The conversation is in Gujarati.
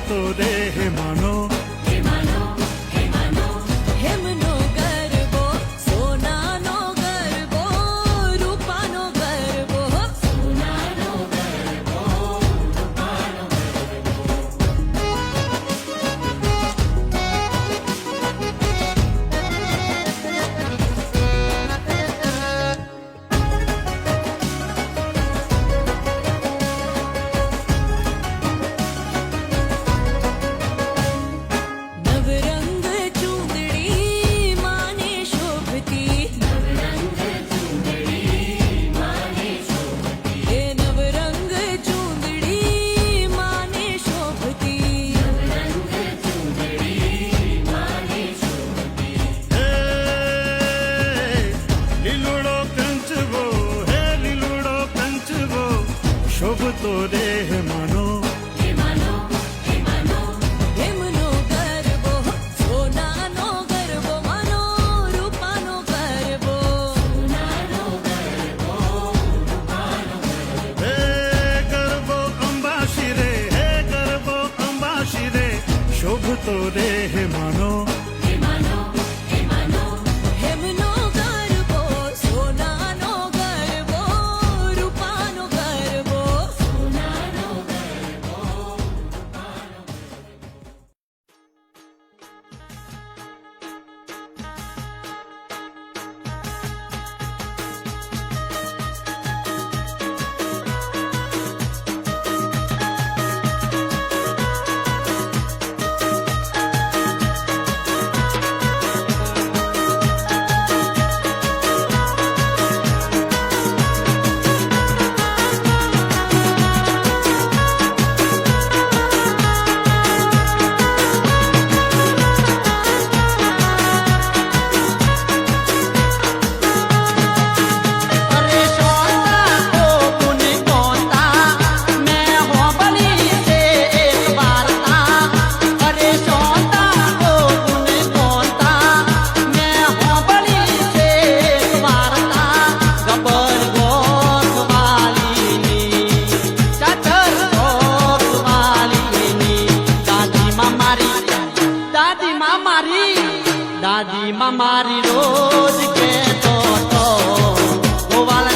તો દેહ માનો હેમનો ગરબો સોનાનો ગરબો રૂપાનો ગરબો નવરંગ ચૂંદડી માને શોભતી હે નવરંગ ચૂંદડી માને શોભતી લીલુડો કંચવો હે લીલુડો કંચવો શોભતો દેહ માનો હેમનો ગરબો સોનાનો ગરબો માનો રૂપાનો ગરબો હે ગરબો અંબાશી રે હે ગરબો અંબાશી રે શોભતો દેહ માનો હેમનો ગરબો સોનાનો ગરબો રૂપાનો ગરબો અરે સોના ઓ પુને કોતા મેં હોબલી છે એક વાર્તા અરે સોના ઓ પુને કોતા મેં હોબલી છે એક વાર્તા ગબર ગોખવાલીની ચાચર ગોખવાલીની દાદીમાં મારી રોજ કે તો ગોવાળ